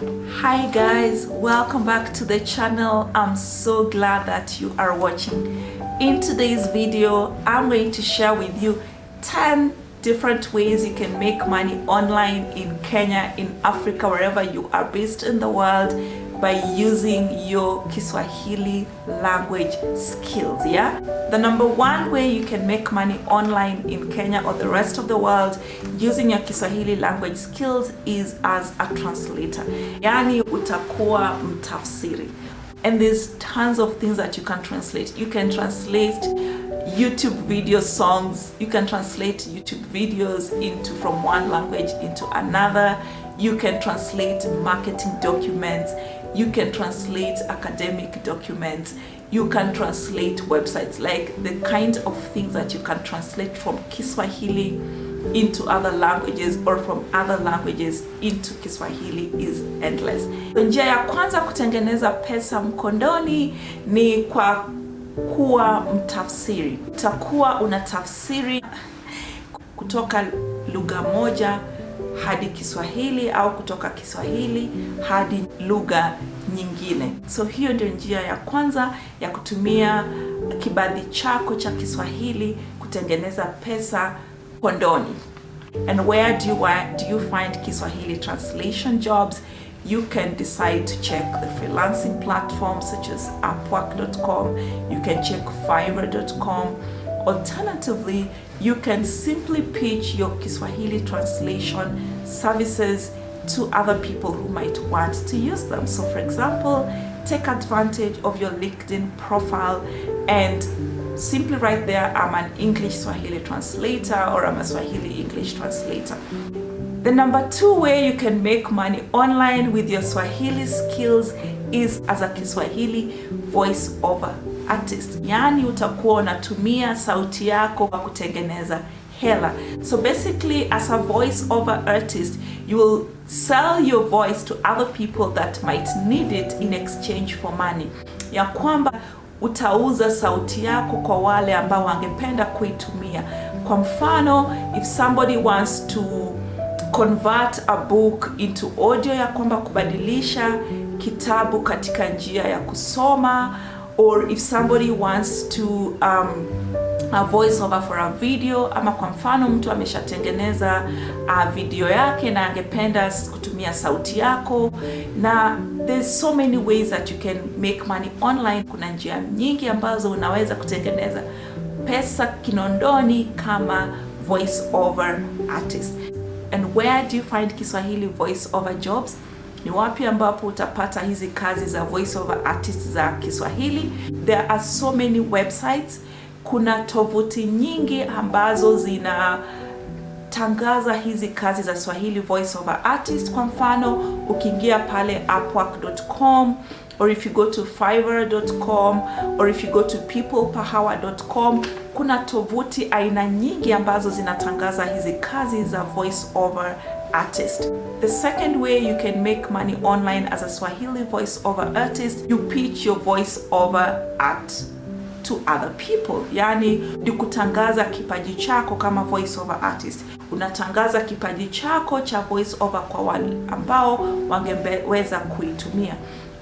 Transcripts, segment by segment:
Hi guys, welcome back to the channel. I'm so glad that you are watching. In today's video, I'm going to share with you 10 different ways you can make money online in Kenya, in Africa, wherever you are based in the world, by using your Kiswahili language skills. Yeah, the number one way you can make money online in Kenya or the rest of the world using your Kiswahili language skills is as a translator. Yani utakuwa mtafsiri. And there's tons of things that you can translate. You can translate YouTube video songs. You can translate YouTube videos from one language into another. You can translate marketing documents. You can translate academic documents. You can translate websites. Like the kind of things that you can translate from Kiswahili into other languages or from other languages into Kiswahili is endless. Njia ya kwanza kutengeneza pesa Mkondoni ni kwa kuwa mtafsiri. Utakuwa unatafsiri kutoka lugha moja hadi Kiswahili au kutoka Kiswahili hadi lugha nyingine. So hiyo ndio njia ya kwanza ya kutumia kibali chako cha Kiswahili kutengeneza pesa Mkondoni. And where do you find Kiswahili translation jobs? You can decide to check the freelancing platforms such as upwork.com. You can check fiverr.com. Alternatively, you can simply pitch your Kiswahili translation services to other people who might want to use them. So for example, take advantage of your LinkedIn profile and simply write there, I'm an English Swahili translator, or I'm a Swahili English translator. The number two way you can make money online with your Swahili skills is as a Kiswahili voice-over artist. Yani utakuwa unatumia sauti yako kwa kutengeneza hela. So basically, as a voice-over artist, you will sell your voice to other people that might need it in exchange for money. Ya kwamba utauza sauti yako kwa wale ambao wangependa kuitumia. Kwa mfano, if somebody wants to convert a book into audio, ya kwamba kubadilisha kitabu katika njia ya kusoma, or if somebody wants to a voice over for a video, ama kwa mfano mtu ameshatengeneza video yake na angependa kutumia sauti yako. Na there's so many ways that you can make money online. Kuna njia nyingi ambazo unaweza kutengeneza pesa Kinondoni kama voice over artist. And where do you find Kiswahili voice over jobs? Ni wapi ambapo utapata hizi kazi za voice over artists za Kiswahili? There are so many websites. Kuna tovuti nyingi ambazo zinatangaza hizi kazi za Swahili voice over artist. Kwa mfano, ukiingia pale upwork.com, or if you go to fiverr.com, or if you go to peopleperhour.com, kuna tovuti aina nyingi ambazo zinatangaza hizi kazi za voice over artist. The second way you can make money online as a Swahili voice over artist, you pitch your voice over art to other people. Yani ni kutangaza kipaji chako kama voice over artist. Unatangaza kipaji chako cha voice over kwa wale ambao wangeweza kuitumia.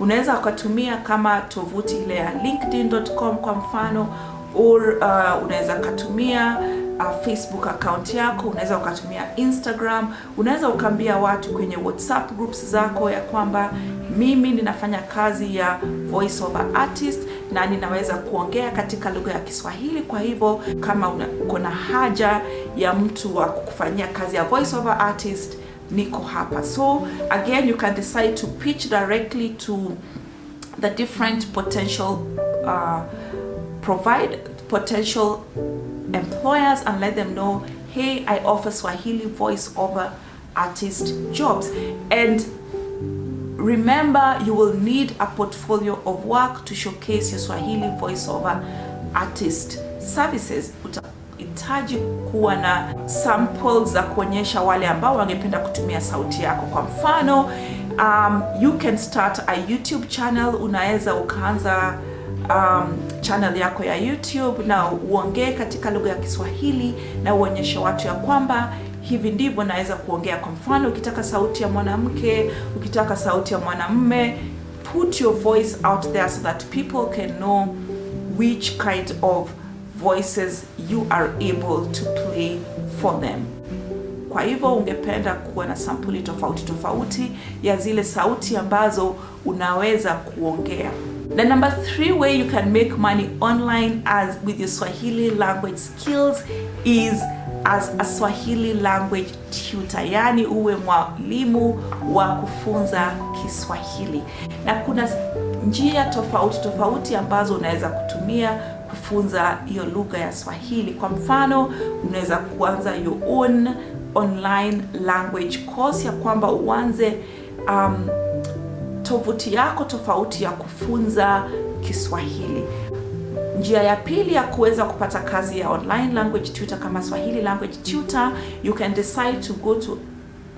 Unaweza ukatumia kama tovuti ile ya linkedin.com kwa mfano, or unaweza kutumia Facebook account yako, unaweza ukatumia Instagram, unaweza ukaambia watu kwenye WhatsApp groups zako ya kwamba mimi ninafanya kazi ya voice over artist na ninaweza kuongea katika lugha ya Kiswahili. Kwa hivyo kama uko na haja ya mtu wa kukufanyia kazi ya voice over artist, niko hapa. So again, you can decide to pitch directly to the different potential potential employers and let them know, hey, I offer Swahili voice over artist jobs. And remember, you will need a portfolio of work to showcase your Swahili voice over artist services. Utahitaji kuwa na samples za kuonyesha wale ambao wangependa kutumia sauti yako. Kwa mfano, you can start a YouTube channel. Unaweza ukaanza channel yako ya YouTube na uongee katika lugha ya Kiswahili na uonyeshe watu ya kwamba hivi ndivyo naweza kuongea. Kwa mfano, ukitaka sauti ya mwanamke, ukitaka sauti ya mwanamume, put your voice out there so that people can know which kind of voices you are able to play for them. Kwa hivyo ungependa kuwa na sampuli tofauti tofauti ya zile sauti ambazo unaweza kuongea. The number 3 way you can make money online as with your Swahili language skills is as a Swahili language tutor, yani uwe mwalimu wa kufunza Kiswahili. Na kuna njia tofauti tofauti ambazo unaweza kutumia kufunza hiyo lugha ya Swahili. Kwa mfano, unaweza kuanza your own online language course, ya kwamba uanze tovuti yako tofauti ya kufunza Kiswahili. Njia ya pili ya kuweza kupata kazi ya online language tutor kama Swahili language tutor, you can decide to go to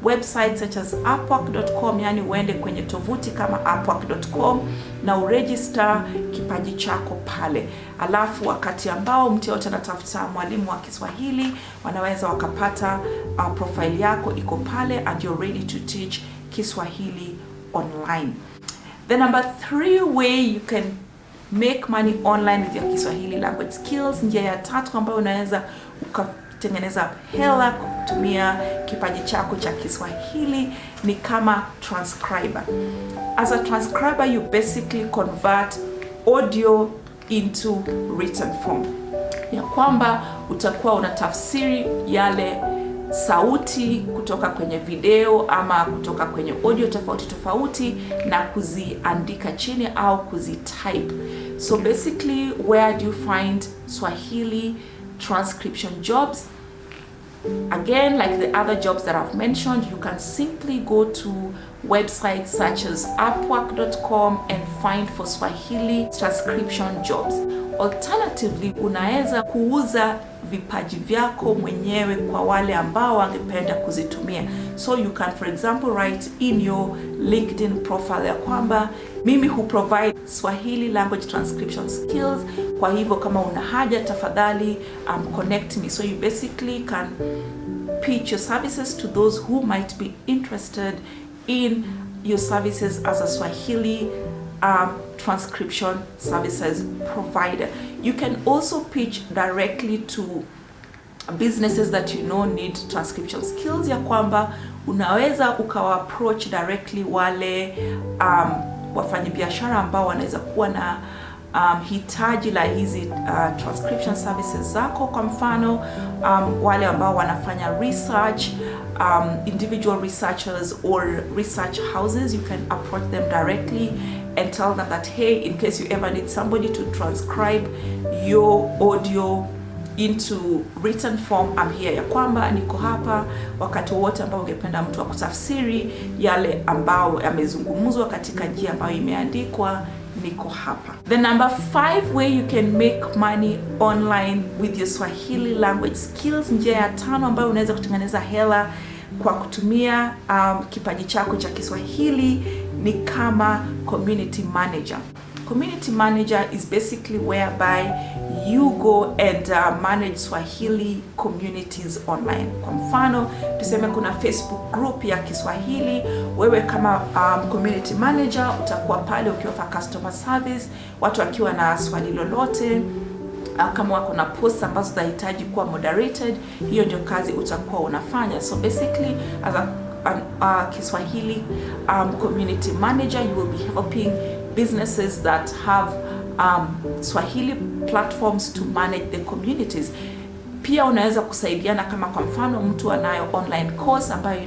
websites such as upwork.com, yani uende kwenye tovuti kama upwork.com na uregister kipaji chako pale. Alafu wakati ambao mtu yote anatafuta mwalimu wa Kiswahili, wanaweza wakapata profile yako iko pale and you're ready to teach Kiswahili online. The number 3 way you can make money online with your Kiswahili language skills, njia ya tatu ambayo unaweza ukatengeneza hela kutumia kipaji chako cha Kiswahili, ni kama transcriber. As a transcriber, you basically convert audio into written form, ya kwamba utakuwa unatafsiri yale sauti kutoka kwenye video ama kutoka kwenye audio tofauti tofauti na kuziandika chini au kuzitype. So basically, where do you find Swahili transcription jobs? Again, like the other jobs that I've mentioned, you can simply go to websites such as upwork.com and find for Swahili transcription jobs. Alternatively, unaweza kuuza vipaji vyako mwenyewe kwa wale ambao wangependa kuzitumia. So you can, for example, write in your LinkedIn profile ya kwamba mimi who provide Swahili language transcription skills, kwa hivyo kama una haja tafadhali connect me. So you basically can pitch your services to those who might be interested in your services as a Swahili transcription services provider. You can also pitch directly to businesses that you know need transcription skills, ya kwamba unaweza ukawa approach directly wale wafanyabiashara ambao wanaweza kuwa na hitaji la hizi transcription services zako. Kwa mfano, wale ambao wanafanya research, individual researchers or research houses, you can approach them directly and tell them that, hey, in case you ever need somebody to transcribe your audio into written form, I'm here, ya kwamba niko hapa wakati wote ambao ungependa mtu wa kutafsiri yale ambao yamezungumzwa katika njia ambayo imeandikwa, niko hapa. The number 5 way you can make money online with your Swahili language skills, njia ya 5 ambayo unaweza kutengeneza hela kwa kutumia kipaji chako cha Kiswahili, ni kama community manager. Community manager is basically whereby you go and manage Swahili communities online. Kwa mfano, tuseme kuna Facebook group ya Kiswahili, wewe kama community manager utakuwa pale ukioffer customer service, watu wakiwa na swali lolote, kama wako na posts ambazo zinahitaji kuwa moderated, hiyo ndio kazi utakuwa unafanya. So basically, as a Kiswahili community manager, you will be helping businesses that have Swahili platforms to manage the communities. Pia unaweza kusaidiana, kama kwa mfano mtu anayo online course ambayo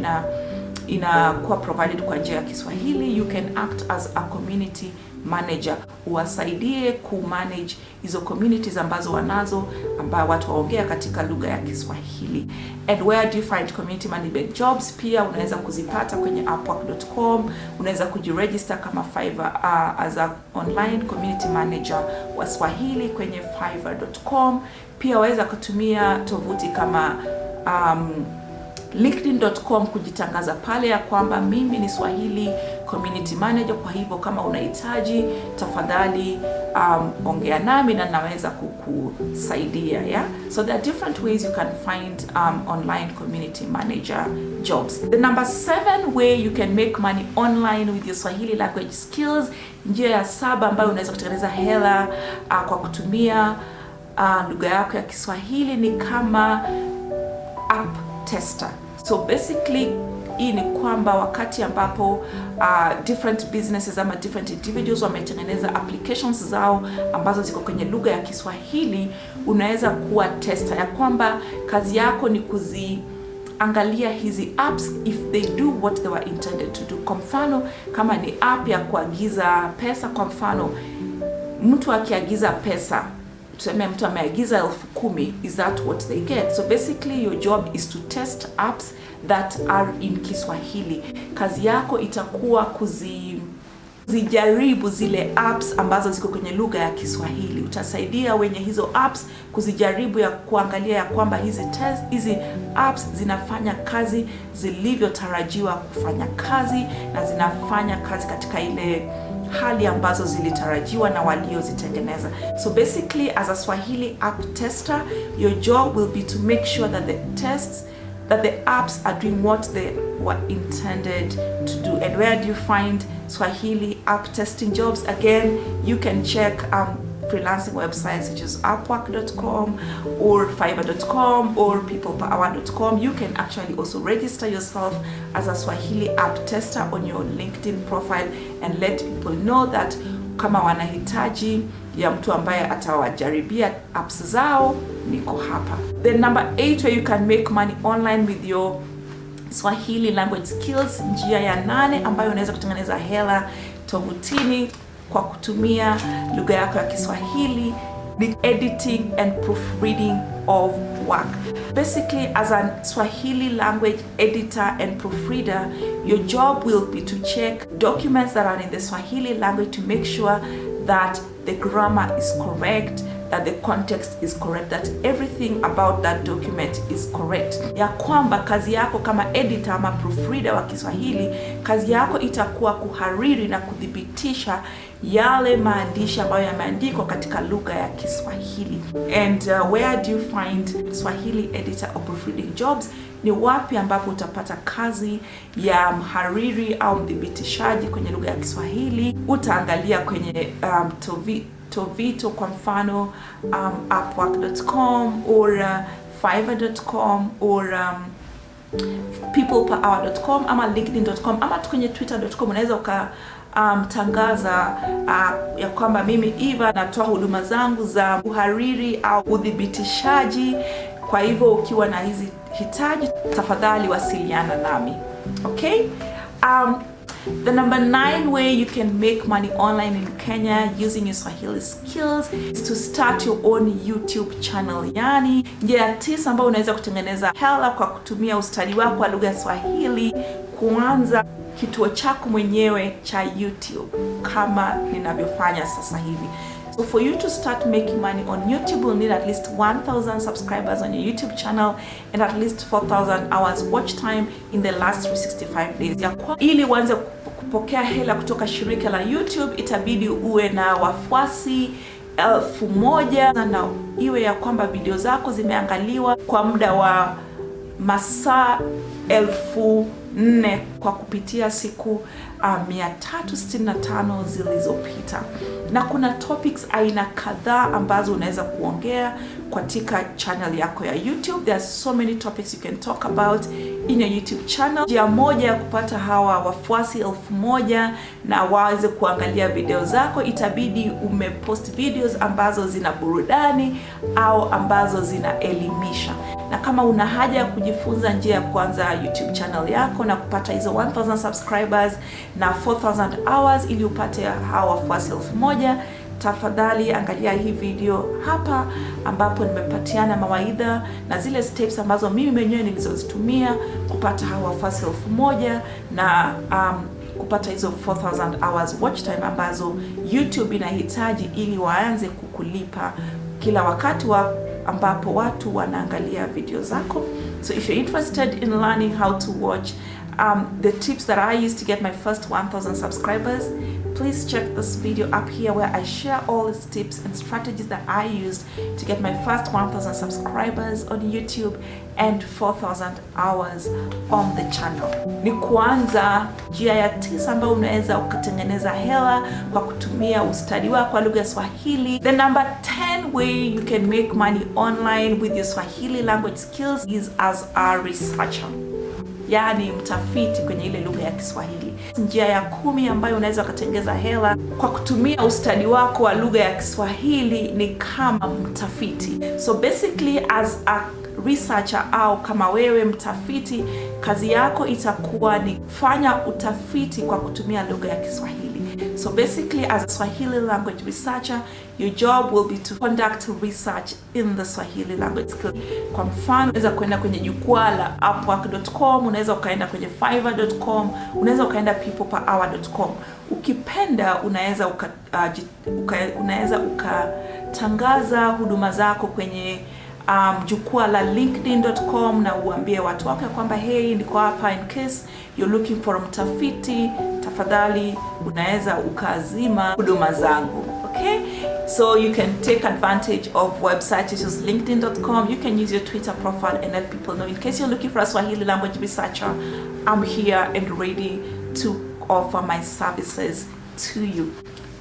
inakuwa provided kwa njia ya Kiswahili, you can act as a community manager, uwasaidie ku-manage hizo communities ambazo wanazo, ambao watu waongea katika lugha ya Kiswahili. And where do you find community management jobs? Pia unaweza kuzipata kwenye upwork.com, unaweza kujiregister kama Fiverr as a online community manager wa Swahili kwenye fiverr.com. Pia waweza kutumia tovuti kama linkedin.com kujitangaza pale ya kwamba mimi ni Swahili community manager. Kwa hivyo kama unahitaji, tafadhali ongea nami na naweza kukusaidia. Yeah, so there are different ways you can find online community manager jobs. The number 7 way you can make money online with your Swahili language skills, njia ya 7 ambayo unaweza kutengeneza hela kwa kutumia lugha yako ya Kiswahili ni kama app tester. So basically hii ni kwamba wakati ambapo different businesses ama different individuals wametengeneza applications zao ambazo ziko kwenye lugha ya Kiswahili, unaweza kuwa tester, ya kwamba kazi yako ni kuziangalia hizi apps if they do what they were intended to do. Kwa mfano kama ni app ya kuagiza pesa, kwa mfano mtu akiagiza pesa, tuseme mtu ameagiza 10,000, is that what they get? So basically your job is to test apps that are in Kiswahili. Kazi yako itakuwa kuzijaribu zile apps ambazo ziko kwenye lugha ya Kiswahili. Utasaidia wenye hizo apps kuzijaribu, ya kuangalia ya kwamba hizi apps zinafanya kazi zilivyotarajiwa kufanya kazi na zinafanya kazi katika ile hali ambazo zilitarajiwa na waliozitengeneza. So basically as a Swahili app tester, your job will be to make sure that the apps are doing what they were intended to do. And where do you find Swahili app testing jobs? Again, you can check freelancing websites such as upwork.com or fiverr.com or peopleperhour.com. You can actually also register yourself as a Swahili app tester on your LinkedIn profile and let people know that kama wanahitaji ya mtu ambaye atawajaribia apps zao, niko hapa. The number 8 where you can make money online with your Swahili language skills, njia ya 8 ambayo unaweza kutengeneza hela tovutini kwa kutumia lugha yako ya Kiswahili, the editing and proofreading of work. Basically as a Swahili language editor and proofreader, your job will be to check documents that are in the Swahili language to make sure that the grammar is correct, that the context is correct, that everything about that document is correct. Ya kwamba kazi yako kama editor ama proofreader wa Kiswahili, kazi yako itakuwa kuhariri na kudhibitisha yale maandishi ambayo yameandikwa katika lugha ya Kiswahili. And where do you find Swahili editor or proofreading jobs? Ni wapi ambapo utapata kazi ya mhariri au mdhibitishaji kwenye lugha ya Kiswahili? Utaangalia kwenye Tovito kwa mfano, upwork.com or fiverr.com or peopleperhour.com ama linkedin.com ama kwenye twitter.com. Unaweza tangaza ya kwamba mimi Eva natoa huduma zangu za uhariri au udhibitishaji. Kwa hivyo ukiwa na hizi hitaji, tafadhali wasiliana nami. Okay? The number 9 way you can make money online in Kenya using your Swahili skills is to start your own YouTube channel. Yani, njia ya 9 ambayo unaweza kutengeneza hela kwa kutumia ustadi wako wa lugha ya Swahili, kuanza kituo chako mwenyewe cha YouTube kama ninavyofanya sasa hivi. So for you to start making money on YouTube, you'll need at least 1,000 subscribers on your YouTube channel and at least 4,000 hours watch time in the last 365 days. Ili uanze kupokea hela kutoka shirika la YouTube, itabidi uwe na wafuasi 1,000 na iwe ya kwamba video zako zimeangaliwa kwa muda wa masaa 4,000 kwa kupitia siku 365 zilizopita. Na kuna topics aina kadhaa ambazo unaweza kuongea katika channel yako ya YouTube. There are so many topics you can talk about in your YouTube channel. Njia moja ya kupata hawa wafuasi 1,000 na waweze kuangalia video zako, itabidi umepost videos ambazo zina burudani au ambazo zinaelimisha. Na kama una haja ya kujifunza njia ya kuanza YouTube channel yako na kupata hizo 1,000 subscribers na 4,000 hours ili upate hawa wafuasi 1,000, tafadhali angalia hii video hapa ambapo nimepatiana mawaidha na zile steps ambazo mimi mwenyewe nilizozitumia kupata hawa wafuasi 1,000 na kupata hizo 4,000 hours watch time ambazo YouTube inahitaji ili waanze kukulipa kila wakati ambapo watu wanaangalia video zako. So if you're interested in learning how to watch the tips that I used to get my first 1,000 subscribers, please check this video up here where I share all these tips and strategies that I used to get my first 1,000 subscribers on YouTube and 4,000 hours on the channel. Ni kuanza njia ya 9 ambayo unaweza ukatengeneza hela kwa kutumia ustadi wako kwa lugha ya Swahili. The number 10 way you can make money online with your Swahili language skills is as a researcher. Yani mtafiti kwenye ile lugha ya Kiswahili. Njia ya 10 ambayo unaweza kutengeneza hela kwa kutumia ustadi wako wa lugha ya Kiswahili ni kama mtafiti. So basically as a researcher au kama wewe mtafiti, kazi yako itakuwa ni kufanya utafiti kwa kutumia lugha ya Kiswahili. So basically as a Swahili language researcher, your job will be to conduct research in the Swahili language skill. Kwa mfano, unaweza kwenda kwenye jukwaa la upwork.com, unaweza ukaenda kwenye fiverr.com, unaweza ukaenda peopleperhour.com. Ukipenda unaweza ukatangaza huduma zako kwenye jukwaa la linkedin.com na uambie watu wako kwamba hey, niko hapa in case you're looking for mtafiti, tafadhali unaweza ukazima huduma zangu. Okay, so you can take advantage of websites such as linkedin.com. You can use your Twitter profile and let people know in case you're looking for a Swahili language researcher, I'm here and ready to offer my services to you.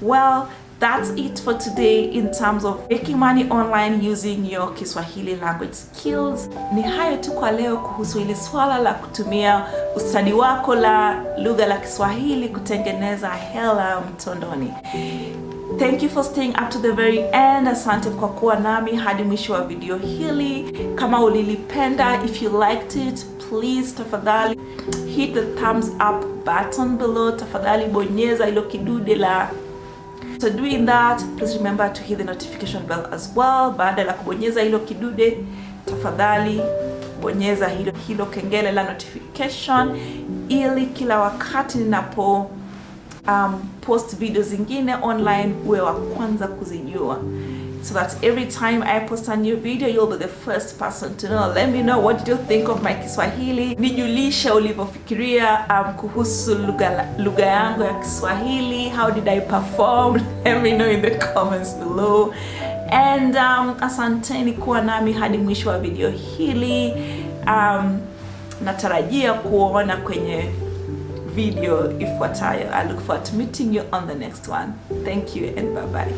Well, that's it for today in terms of making money online using your Kiswahili language skills. Ni hayo tu kwa leo kuhusu hili swala la kutumia ustadi wako la lugha la Kiswahili kutengeneza hela mtandaoni. Thank you for staying up to the very end. Asante kwa kuwa nami hadi mwisho wa video hili. Kama ulilipenda, if you liked it, please tafadhali hit the thumbs up button below. Tafadhali bonyeza ilo kidude la. So doing that, please remember to hit the notification bell as well. Baada ya kubonyeza hilo kidude, tafadhali bonyeza hilo kengele la notification ili kila wakati ninapo post videos zingine online uwe wa kwanza kuzijua. So that every time I post a new video, you'll be the first person to know. Let me know, what did you think of my Kiswahili? Nijulishe ulivyofikiria kuhusu lugha yangu ya Kiswahili. How did I perform? Let me know in the comments below. And asanteni kuwa nami hadi mwisho wa video hili. Natarajia kuona kwenye video ifuatayo. I look forward to meeting you on the next one. Thank you and bye bye.